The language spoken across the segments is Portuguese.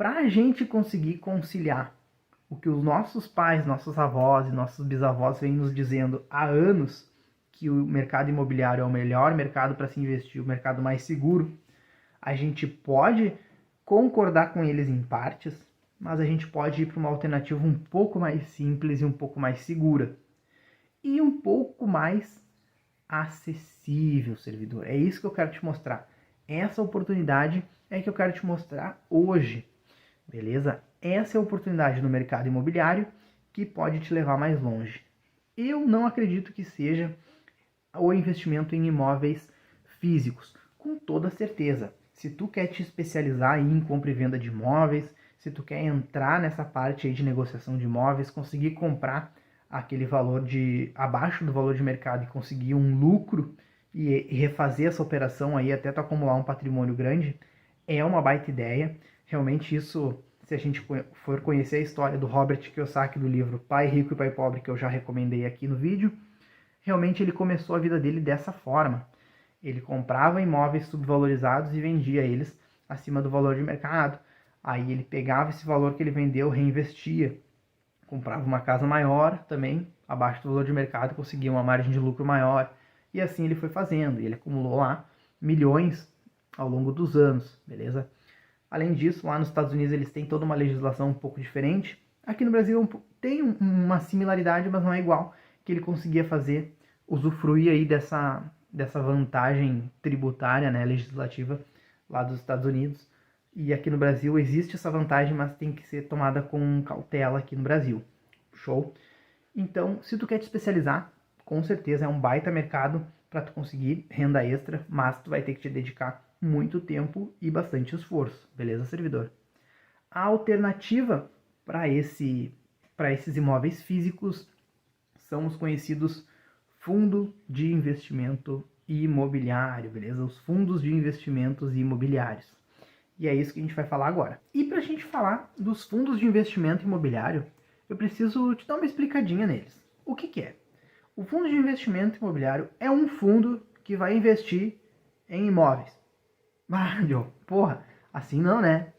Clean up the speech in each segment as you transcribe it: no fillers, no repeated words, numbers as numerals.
para a gente conseguir conciliar o que os nossos pais, nossos avós e nossos bisavós vêm nos dizendo há anos, que o mercado imobiliário é o melhor mercado para se investir, o mercado mais seguro, a gente pode concordar com eles em partes, mas a gente pode ir para uma alternativa um pouco mais simples e um pouco mais segura. E um pouco mais acessível, servidor. É isso que eu quero te mostrar. Essa oportunidade é que eu quero te mostrar hoje. Beleza? Essa é a oportunidade no mercado imobiliário que pode te levar mais longe. Eu não acredito que seja o investimento em imóveis físicos, com toda certeza. Se tu quer te especializar em compra e venda de imóveis, se tu quer entrar nessa parte aí de negociação de imóveis, conseguir comprar aquele valor abaixo do valor de mercado e conseguir um lucro e refazer essa operação aí até tu acumular um patrimônio grande, é uma baita ideia. Realmente isso, se a gente for conhecer a história do Robert Kiyosaki do livro Pai Rico e Pai Pobre, que eu já recomendei aqui no vídeo, realmente ele começou a vida dele dessa forma. Ele comprava imóveis subvalorizados e vendia eles acima do valor de mercado. Aí ele pegava esse valor que ele vendeu, reinvestia, comprava uma casa maior também, abaixo do valor de mercado, conseguia uma margem de lucro maior. E assim ele foi fazendo, e ele acumulou lá milhões ao longo dos anos, beleza? Além disso, lá nos Estados Unidos eles têm toda uma legislação um pouco diferente. Aqui no Brasil tem uma similaridade, mas não é igual, que ele conseguia fazer, usufruir aí dessa vantagem tributária, né, legislativa lá dos Estados Unidos. E aqui no Brasil existe essa vantagem, mas tem que ser tomada com cautela aqui no Brasil. Show? Então, se tu quer te especializar, com certeza é um baita mercado para tu conseguir renda extra, mas tu vai ter que te dedicar muito tempo e bastante esforço, beleza, servidor? A alternativa para esses imóveis físicos são os conhecidos fundo de investimento imobiliário, beleza? Os fundos de investimentos imobiliários. E é isso que a gente vai falar agora. E para a gente falar dos fundos de investimento imobiliário, eu preciso te dar uma explicadinha neles. O que é? O fundo de investimento imobiliário é um fundo que vai investir em imóveis. Ah, porra, assim não, né?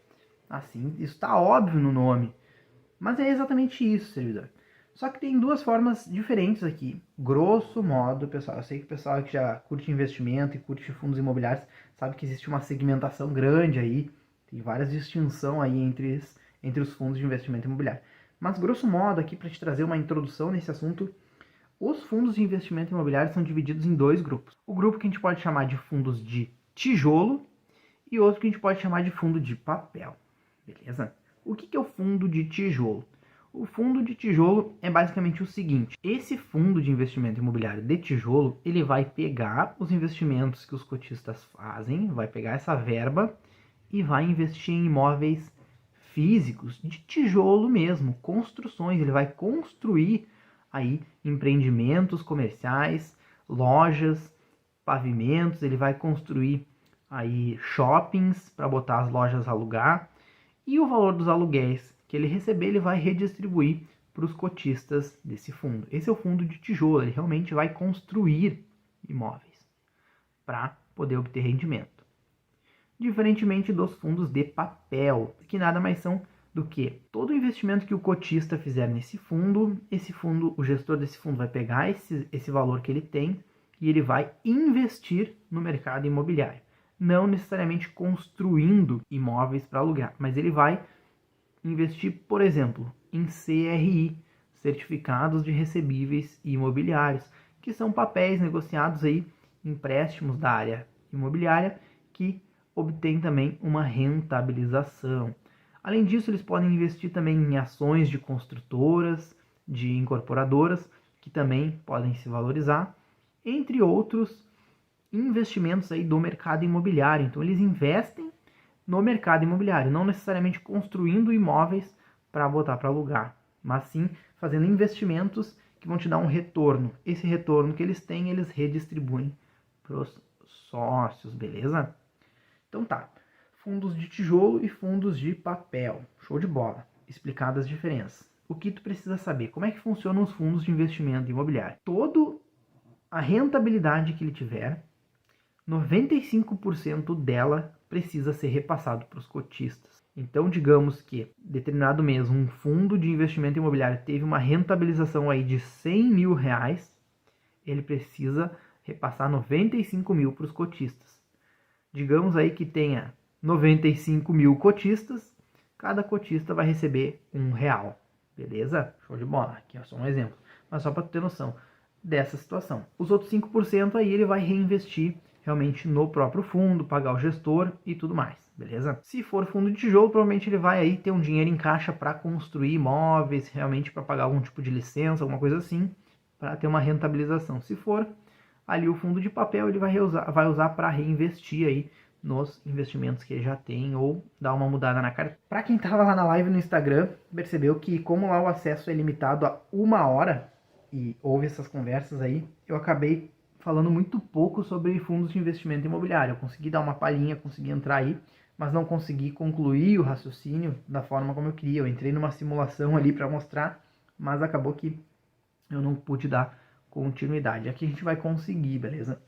Assim, isso está óbvio no nome. Mas é exatamente isso, servidor. Só que tem duas formas diferentes aqui. Grosso modo, pessoal, eu sei que o pessoal que já curte investimento e curte fundos imobiliários sabe que existe uma segmentação grande aí, tem várias distinções aí entre os fundos de investimento imobiliário. Mas, grosso modo, aqui para te trazer uma introdução nesse assunto, os fundos de investimento imobiliário são divididos em dois grupos. O grupo que a gente pode chamar de fundos de tijolo e outro que a gente pode chamar de fundo de papel, beleza? O que é o fundo de tijolo? O fundo de tijolo é basicamente o seguinte: esse fundo de investimento imobiliário de tijolo, ele vai pegar os investimentos que os cotistas fazem, vai pegar essa verba e vai investir em imóveis físicos de tijolo mesmo, construções. Ele vai construir aí empreendimentos comerciais, lojas, pavimentos, ele vai construir aí shoppings para botar as lojas a alugar, e o valor dos aluguéis que ele receber, ele vai redistribuir para os cotistas desse fundo. Esse é o fundo de tijolo, ele realmente vai construir imóveis para poder obter rendimento. Diferentemente dos fundos de papel, que nada mais são do que todo investimento que o cotista fizer nesse fundo, o gestor desse fundo vai pegar esse valor que ele tem e ele vai investir no mercado imobiliário. Não necessariamente construindo imóveis para alugar, mas ele vai investir, por exemplo, em CRI, certificados de recebíveis imobiliários, que são papéis negociados aí, empréstimos da área imobiliária, que obtêm também uma rentabilização. Além disso, eles podem investir também em ações de construtoras, de incorporadoras, que também podem se valorizar, entre outros investimentos aí do mercado imobiliário. Então, eles investem no mercado imobiliário, não necessariamente construindo imóveis para botar para alugar, mas sim fazendo investimentos que vão te dar um retorno. Esse retorno que eles têm, eles redistribuem para os sócios, beleza? Então tá, fundos de tijolo e fundos de papel, show de bola, explicadas as diferenças. O que tu precisa saber? Como é que funcionam os fundos de investimento imobiliário? Toda a rentabilidade que ele tiver, 95% dela precisa ser repassado para os cotistas. Então, digamos que determinado mês um fundo de investimento imobiliário teve uma rentabilização aí de 100 mil reais, ele precisa repassar 95 mil para os cotistas. Digamos aí que tenha 95 mil cotistas, cada cotista vai receber R$1, beleza? Show de bola, aqui é só um exemplo, mas só para ter noção dessa situação. Os outros 5% aí ele vai reinvestir realmente no próprio fundo, pagar o gestor e tudo mais, beleza? Se for fundo de tijolo, provavelmente ele vai aí ter um dinheiro em caixa para construir imóveis, realmente para pagar algum tipo de licença, alguma coisa assim, para ter uma rentabilização. Se for ali o fundo de papel, ele vai usar para reinvestir aí nos investimentos que ele já tem ou dar uma mudada na carteira. Para quem estava lá na live no Instagram, percebeu que como lá o acesso é limitado a 1 hora e houve essas conversas aí, eu acabei falando muito pouco sobre fundos de investimento imobiliário. Eu consegui dar uma palhinha, consegui entrar aí, mas não consegui concluir o raciocínio da forma como eu queria. Eu entrei numa simulação ali para mostrar, mas acabou que eu não pude dar continuidade. Aqui a gente vai conseguir, beleza?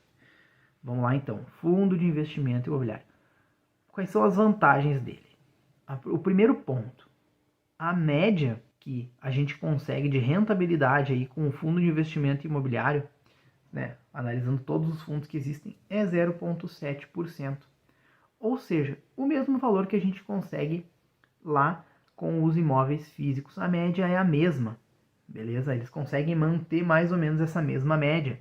Vamos lá então. Fundo de investimento imobiliário. Quais são as vantagens dele? O primeiro ponto, a média que a gente consegue de rentabilidade aí com o fundo de investimento imobiliário, né, analisando todos os fundos que existem, é 0,7%. Ou seja, o mesmo valor que a gente consegue lá com os imóveis físicos. A média é a mesma, beleza? Eles conseguem manter mais ou menos essa mesma média.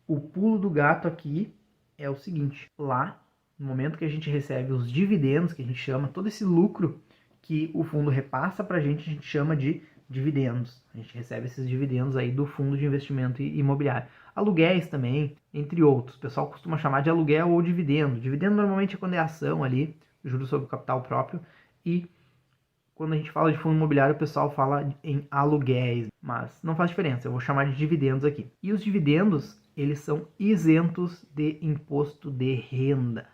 O pulo do gato aqui é o seguinte, lá, no momento que a gente recebe os dividendos, que a gente chama, todo esse lucro que o fundo repassa para a gente chama de dividendos. A gente recebe esses dividendos aí do fundo de investimento imobiliário. Aluguéis também, entre outros. O pessoal costuma chamar de aluguel ou dividendo. Dividendo normalmente é quando é ação ali, juros sobre o capital próprio, e quando a gente fala de fundo imobiliário, o pessoal fala em aluguéis, mas não faz diferença, eu vou chamar de dividendos aqui. E os dividendos, eles são isentos de imposto de renda.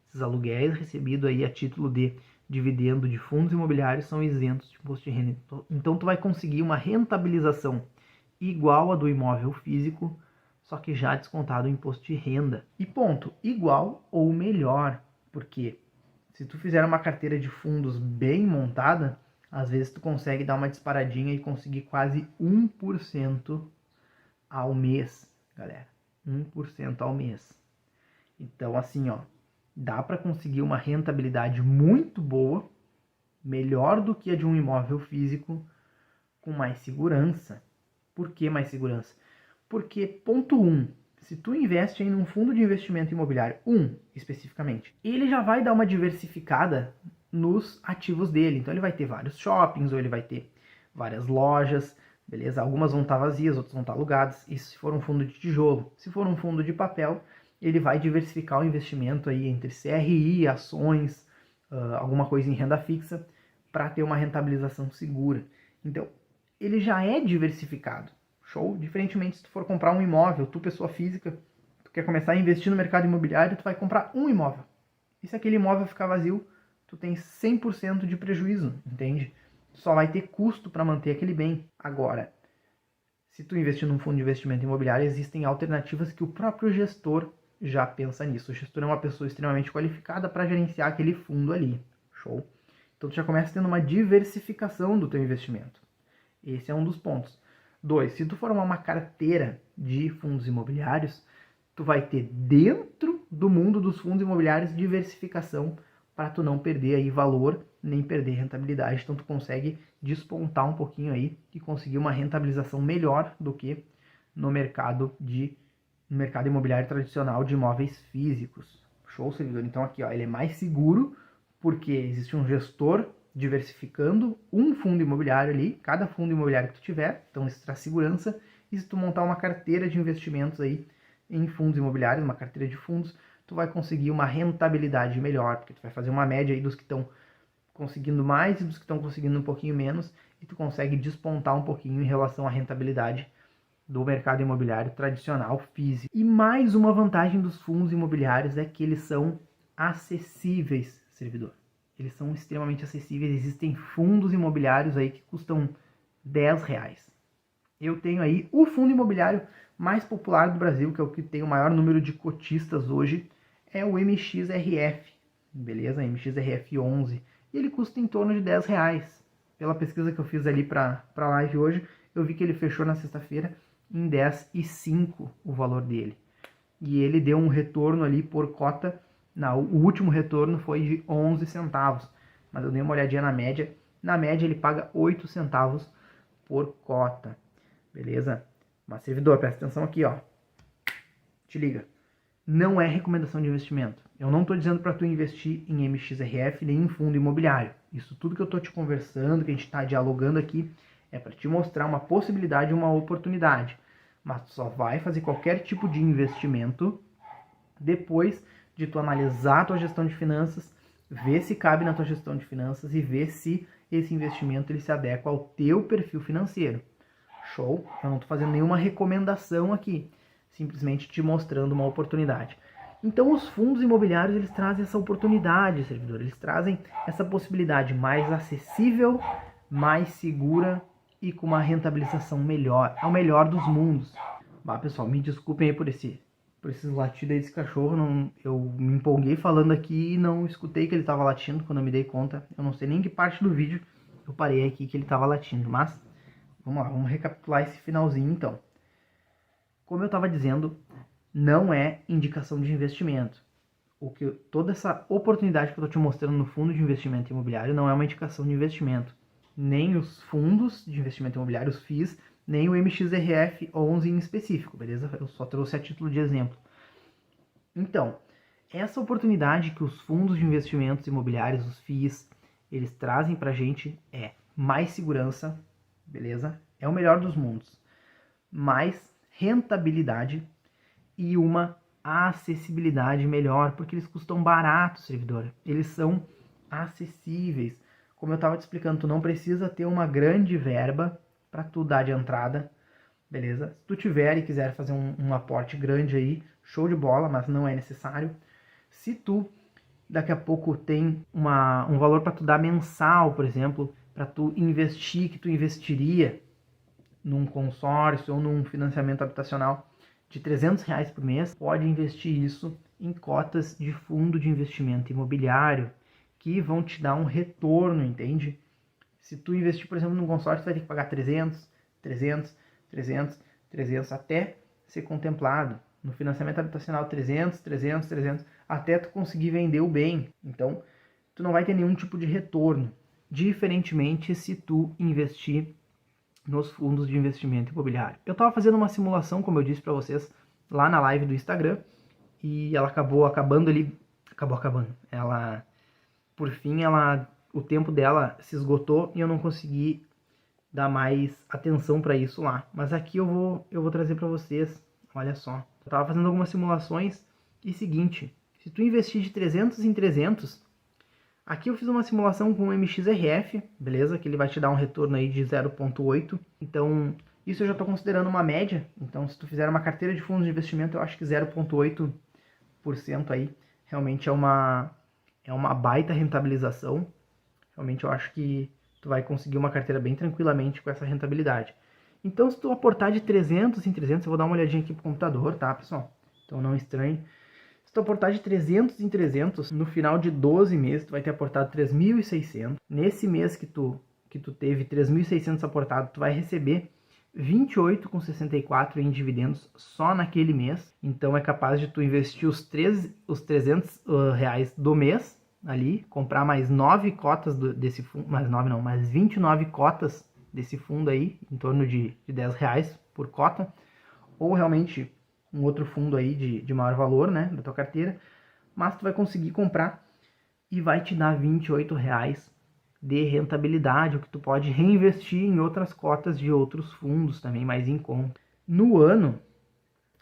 Esses aluguéis recebidos aí a título de dividendo de fundos imobiliários são isentos de imposto de renda. Então tu vai conseguir uma rentabilização igual a do imóvel físico, só que já descontado o imposto de renda. E ponto, igual ou melhor, porque se tu fizer uma carteira de fundos bem montada, às vezes tu consegue dar uma disparadinha e conseguir quase 1% ao mês, galera. 1% ao mês. Então, assim, ó, dá para conseguir uma rentabilidade muito boa, melhor do que a de um imóvel físico, com mais segurança. Por que mais segurança? Porque, ponto 1, se tu investe em um fundo de investimento imobiliário, especificamente, ele já vai dar uma diversificada nos ativos dele. Então ele vai ter vários shoppings, ou ele vai ter várias lojas, beleza? Algumas vão estar vazias, outras vão estar alugadas. Isso se for um fundo de tijolo. Se for um fundo de papel, ele vai diversificar o investimento aí entre CRI, ações, alguma coisa em renda fixa, para ter uma rentabilização segura. Então, ele já é diversificado. Show? Diferentemente, se tu for comprar um imóvel, tu, pessoa física, tu quer começar a investir no mercado imobiliário, tu vai comprar um imóvel. E se aquele imóvel ficar vazio, tu tem 100% de prejuízo, entende? Tu só vai ter custo para manter aquele bem. Agora, se tu investir num fundo de investimento imobiliário, existem alternativas que o próprio gestor já pensa nisso. O gestor é uma pessoa extremamente qualificada para gerenciar aquele fundo ali. Show? Então tu já começa tendo uma diversificação do teu investimento. Esse é um dos pontos. 2, se tu formar uma carteira de fundos imobiliários, tu vai ter dentro do mundo dos fundos imobiliários diversificação para tu não perder aí valor, nem perder rentabilidade. Então tu consegue despontar um pouquinho aí e conseguir uma rentabilização melhor do que no mercado imobiliário tradicional de imóveis físicos. Show, servidor? Então aqui, ó, ele é mais seguro porque existe um gestor diversificando um fundo imobiliário ali, cada fundo imobiliário que tu tiver, então isso traz segurança. E se tu montar uma carteira de investimentos aí em fundos imobiliários, uma carteira de fundos, tu vai conseguir uma rentabilidade melhor, porque tu vai fazer uma média aí dos que estão conseguindo mais e dos que estão conseguindo um pouquinho menos, e tu consegue despontar um pouquinho em relação à rentabilidade do mercado imobiliário tradicional físico. E mais uma vantagem dos fundos imobiliários é que eles são acessíveis, servidor. Eles são extremamente acessíveis. Existem fundos imobiliários aí que custam R$10. Eu tenho aí o fundo imobiliário mais popular do Brasil, que é o que tem o maior número de cotistas hoje, é o MXRF, beleza? MXRF 11. e ele custa em torno de R$10. Pela pesquisa que eu fiz ali para a live hoje, eu vi que ele fechou na sexta-feira em R$10,05 o valor dele. E ele deu um retorno ali por cota, não, o último retorno foi de 11 centavos, mas eu dei uma olhadinha na média. Na média ele paga 8 centavos por cota, beleza? Mas servidor, presta atenção aqui, ó. Te liga. Não é recomendação de investimento. Eu não estou dizendo para tu investir em MXRF nem em fundo imobiliário. Isso tudo que eu estou te conversando, que a gente está dialogando aqui, é para te mostrar uma possibilidade, uma oportunidade. Mas tu só vai fazer qualquer tipo de investimento depois de tu analisar a tua gestão de finanças, ver se cabe na tua gestão de finanças e ver se esse investimento ele se adequa ao teu perfil financeiro. Show? Eu não estou fazendo nenhuma recomendação aqui, simplesmente te mostrando uma oportunidade. Então os fundos imobiliários eles trazem essa oportunidade, servidor, eles trazem essa possibilidade mais acessível, mais segura e com uma rentabilização melhor, é o melhor dos mundos. Bah, pessoal, me desculpem aí por esses latidos aí desse cachorro, eu me empolguei falando aqui e não escutei que ele estava latindo quando eu me dei conta. Eu não sei nem que parte do vídeo eu parei aqui que ele estava latindo, mas vamos lá, vamos recapitular esse finalzinho então. Como eu estava dizendo, não é indicação de investimento. Toda essa oportunidade que eu estou te mostrando no fundo de investimento imobiliário não é uma indicação de investimento. Nem os fundos de investimento imobiliário, os FIIs, nem o MXRF 11 em específico, beleza? Eu só trouxe a título de exemplo. Então, essa oportunidade que os fundos de investimentos imobiliários, os FIIs, eles trazem pra gente é mais segurança, beleza? É o melhor dos mundos. Mais rentabilidade e uma acessibilidade melhor, porque eles custam barato, servidor. Eles são acessíveis. Como eu estava te explicando, tu não precisa ter uma grande verba para tu dar de entrada, beleza? Se tu tiver e quiser fazer um aporte grande aí, show de bola, mas não é necessário. Se tu daqui a pouco tem um valor para tu dar mensal, por exemplo, para tu investir, que tu investiria num consórcio ou num financiamento habitacional de R$300 por mês, pode investir isso em cotas de fundo de investimento imobiliário que vão te dar um retorno, entende? Se tu investir, por exemplo, num consórcio, tu vai ter que pagar 300, 300, 300, 300 até ser contemplado. No financiamento habitacional, 300, 300, 300, até tu conseguir vender o bem. Então, tu não vai ter nenhum tipo de retorno, diferentemente se tu investir nos fundos de investimento imobiliário. Eu estava fazendo uma simulação, como eu disse para vocês, lá na live do Instagram, e ela acabou acabando. Ela, por fim, o tempo dela se esgotou e eu não consegui dar mais atenção para isso lá. Mas aqui eu vou trazer para vocês, olha só. Eu estava fazendo algumas simulações e seguinte, se tu investir de 300 em 300, aqui eu fiz uma simulação com o MXRF, beleza? Que ele vai te dar um retorno aí de 0,8. Então, isso eu já estou considerando uma média. Então, se tu fizer uma carteira de fundos de investimento, eu acho que 0,8% aí realmente é uma baita rentabilização. Realmente eu acho que tu vai conseguir uma carteira bem tranquilamente com essa rentabilidade. Então, se tu aportar de 300 em 300, eu vou dar uma olhadinha aqui pro computador, tá, pessoal? Então, não estranhe. Se tu aportar de 300 em 300, no final de 12 meses, tu vai ter aportado 3.600. Nesse mês que tu teve 3.600 aportado, tu vai receber 28,64 em dividendos só naquele mês. Então é capaz de tu investir os 300 reais do mês ali, comprar mais 9 cotas desse fundo, mais 29 cotas desse fundo aí, em torno de 10 reais por cota, ou realmente um outro fundo aí de maior valor, né, da tua carteira, mas tu vai conseguir comprar e vai te dar 28 reais de rentabilidade, o que tu pode reinvestir em outras cotas de outros fundos também mais em conta. No ano,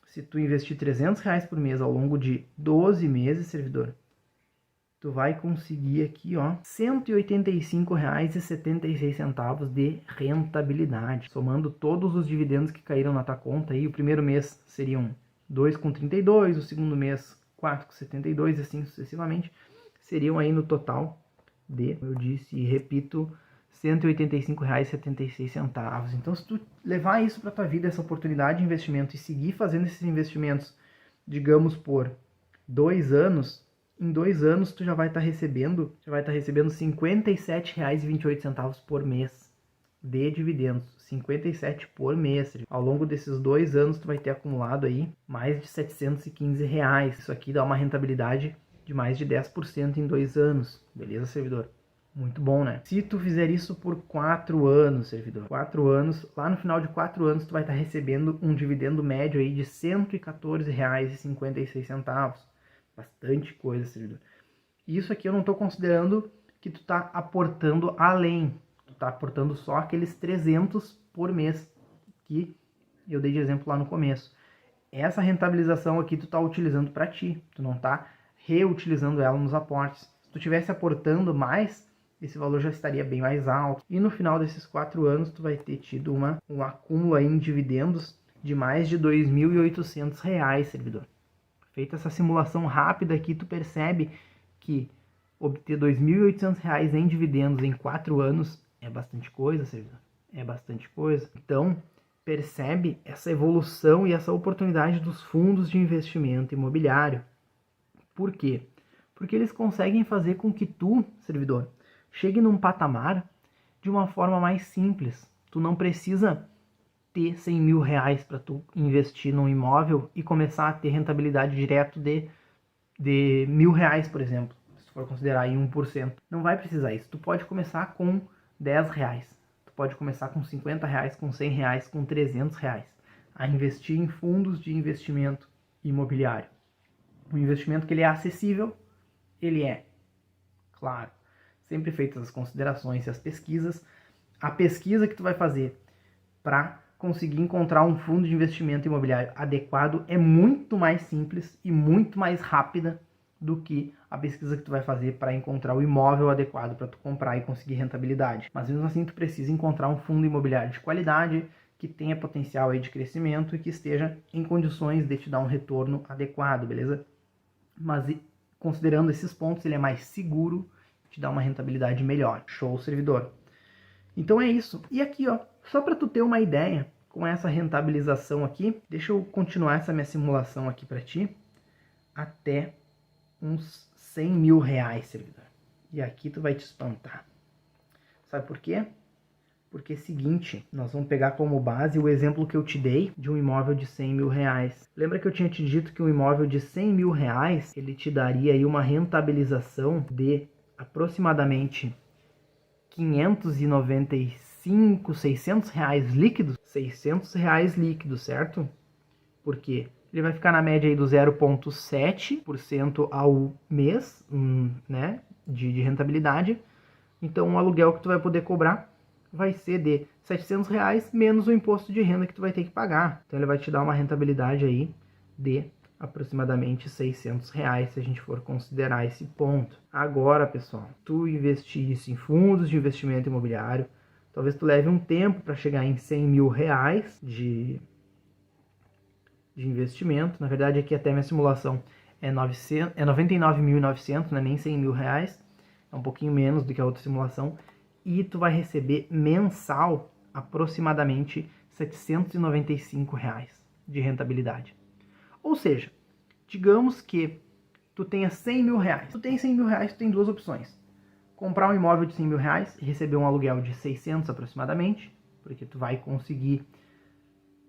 se tu investir 300 reais por mês ao longo de 12 meses, servidor, tu vai conseguir aqui, ó, R$ 185,76 de rentabilidade, somando todos os dividendos que caíram na tua conta aí. O primeiro mês seriam 2,32, o segundo mês 4,72 e assim sucessivamente, seriam aí no total de, eu disse e repito, R$ 185,76. Então, se tu levar isso para tua vida, essa oportunidade de investimento, e seguir fazendo esses investimentos, digamos, por 2 anos, Em 2 anos tu já vai estar recebendo R$ 57,28 por mês de dividendos. 57 por mês. Ao longo desses 2 anos tu vai ter acumulado aí mais de R$715. Isso aqui dá uma rentabilidade de mais de 10% em 2 anos. Beleza, servidor? Muito bom, né? Se tu fizer isso por 4 anos, servidor, 4 anos, lá no final de 4 anos tu vai estar recebendo um dividendo médio aí de R$ 114,56. Bastante coisa, servidor. Isso aqui eu não estou considerando que tu está aportando além. Tu está aportando só aqueles 300 por mês que eu dei de exemplo lá no começo. Essa rentabilização aqui tu está utilizando para ti. Tu não está reutilizando ela nos aportes. Se tu estivesse aportando mais, esse valor já estaria bem mais alto. E no final desses 4 anos, tu vai ter tido um acúmulo aí em dividendos de mais de R$ 2.800, servidor. Feita essa simulação rápida aqui, tu percebe que obter R$ 2.800 em dividendos em 4 anos é bastante coisa, servidor. É bastante coisa. Então, percebe essa evolução e essa oportunidade dos fundos de investimento imobiliário. Por quê? Porque eles conseguem fazer com que tu, servidor, chegue num patamar de uma forma mais simples. Tu não precisa ter R$100.000 para tu investir num imóvel e começar a ter rentabilidade direto de R$1.000, por exemplo. Se tu for considerar aí 1%. Não vai precisar isso. Tu pode começar com R$10. Tu pode começar com R$50, com R$100, com R$300 a investir em fundos de investimento imobiliário. Um investimento que ele é acessível, ele é, claro, sempre feitas as considerações e as pesquisas. A pesquisa que tu vai fazer para conseguir encontrar um fundo de investimento imobiliário adequado é muito mais simples e muito mais rápida do que a pesquisa que tu vai fazer para encontrar o imóvel adequado para tu comprar e conseguir rentabilidade. Mas mesmo assim tu precisa encontrar um fundo imobiliário de qualidade, que tenha potencial aí de crescimento e que esteja em condições de te dar um retorno adequado, beleza? Mas considerando esses pontos, ele é mais seguro, te dá uma rentabilidade melhor. Show, servidor. Então é isso. E aqui, ó, só para tu ter uma ideia, com essa rentabilização aqui, deixa eu continuar essa minha simulação aqui para ti, até uns R$100.000, servidor. E aqui tu vai te espantar. Sabe por quê? Porque é o seguinte, nós vamos pegar como base o exemplo que eu te dei de um imóvel de R$100.000. Lembra que eu tinha te dito que um imóvel de R$100.000, ele te daria aí uma rentabilização de aproximadamente R$595, R$600 líquidos? R$600 líquidos, certo? Porque ele vai ficar na média aí do 0,7% ao mês, né, de rentabilidade. Então o aluguel que tu vai poder cobrar vai ser de R$700 menos o imposto de renda que tu vai ter que pagar. Então ele vai te dar uma rentabilidade aí de aproximadamente R$600, se a gente for considerar esse ponto. Agora, pessoal, tu investir isso em fundos de investimento imobiliário, talvez tu leve um tempo para chegar em R$100.000 de investimento. Na verdade, aqui até minha simulação é 99.900, não é nem R$100.000, é um pouquinho menos do que a outra simulação. E tu vai receber mensal aproximadamente R$795 de rentabilidade. Ou seja, digamos que tu tenha R$100.000. Tu tem R$100.000, tu tem duas opções. Comprar um imóvel de R$100.000 e receber um aluguel de 600 aproximadamente, porque tu vai conseguir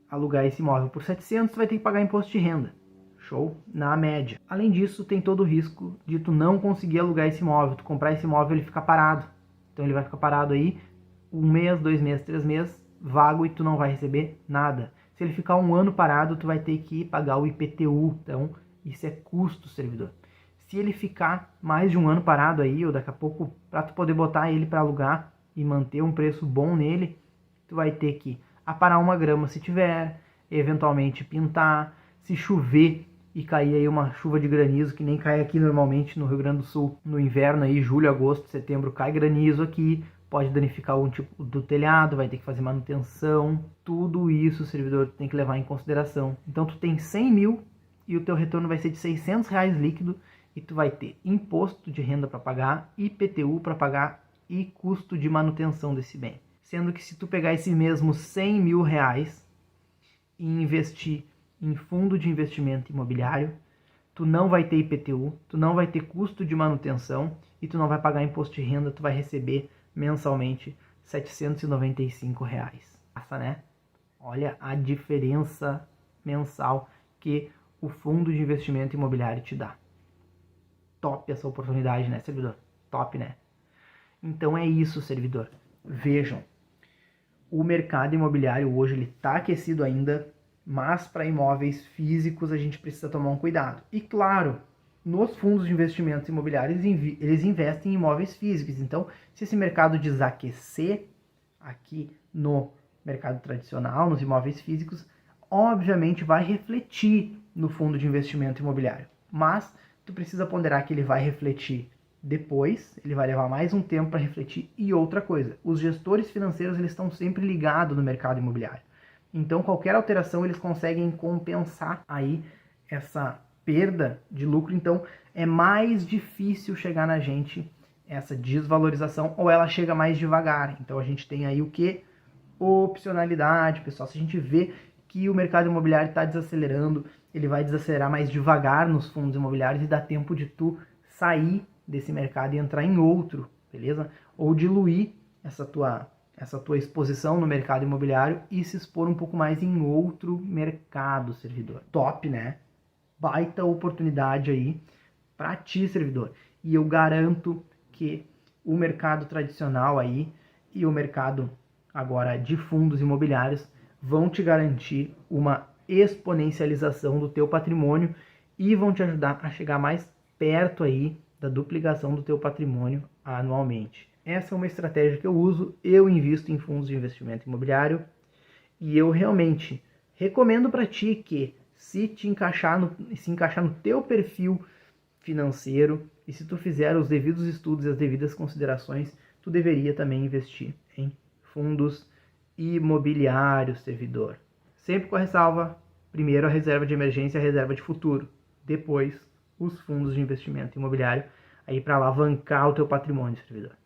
alugar esse imóvel por 700, tu vai ter que pagar imposto de renda. Show? Na média. Além disso, tem todo o risco de tu não conseguir alugar esse imóvel. Tu comprar esse imóvel, ele fica parado. Então ele vai ficar parado aí 1 mês, 2 meses, 3 meses, vago, e tu não vai receber nada. Se ele ficar 1 ano parado, tu vai ter que pagar o IPTU. Então isso é custo, servidor. Se ele ficar mais de 1 ano parado aí, ou daqui a pouco, para tu poder botar ele para alugar e manter um preço bom nele, tu vai ter que aparar uma grama se tiver, eventualmente pintar, se chover e cair aí uma chuva de granizo, que nem cai aqui normalmente no Rio Grande do Sul, no inverno aí, julho, agosto, setembro, cai granizo aqui, pode danificar algum tipo do telhado, vai ter que fazer manutenção, tudo isso o servidor tem que levar em consideração. Então tu tem 100 mil e o teu retorno vai ser de R$600 líquido, e tu vai ter imposto de renda para pagar, IPTU para pagar e custo de manutenção desse bem. Sendo que se tu pegar esse mesmo R$100.000 e investir em fundo de investimento imobiliário, tu não vai ter IPTU, tu não vai ter custo de manutenção e tu não vai pagar imposto de renda, tu vai receber mensalmente R$ 795. Passa, né? Olha a diferença mensal que o fundo de investimento imobiliário te dá. Top essa oportunidade, né, servidor? Top, né? Então é isso, servidor. Vejam, o mercado imobiliário hoje ele está aquecido ainda, mas para imóveis físicos a gente precisa tomar um cuidado. E claro, nos fundos de investimentos imobiliários eles investem em imóveis físicos. Então, se esse mercado desaquecer aqui no mercado tradicional, nos imóveis físicos, obviamente vai refletir no fundo de investimento imobiliário. Mas tu precisa ponderar que ele vai refletir depois, ele vai levar mais um tempo para refletir. E outra coisa, os gestores financeiros eles estão sempre ligados no mercado imobiliário. Então qualquer alteração eles conseguem compensar aí essa perda de lucro. Então é mais difícil chegar na gente essa desvalorização, ou ela chega mais devagar. Então a gente tem aí o que? Opcionalidade, pessoal. Se a gente vê que o mercado imobiliário está desacelerando, ele vai desacelerar mais devagar nos fundos imobiliários e dá tempo de tu sair desse mercado e entrar em outro, beleza? Ou diluir essa tua exposição no mercado imobiliário e se expor um pouco mais em outro mercado, servidor. Top, né? Baita oportunidade aí para ti, servidor. E eu garanto que o mercado tradicional aí e o mercado agora de fundos imobiliários vão te garantir uma exponencialização do teu patrimônio e vão te ajudar a chegar mais perto aí da duplicação do teu patrimônio anualmente. Essa é uma estratégia que eu uso, eu invisto em fundos de investimento imobiliário e eu realmente recomendo para ti que se encaixar no teu perfil financeiro e se tu fizer os devidos estudos e as devidas considerações, tu deveria também investir em fundos imobiliários, servidor. Sempre com a ressalva, primeiro a reserva de emergência e a reserva de futuro, depois os fundos de investimento imobiliário, aí para alavancar o teu patrimônio, servidor.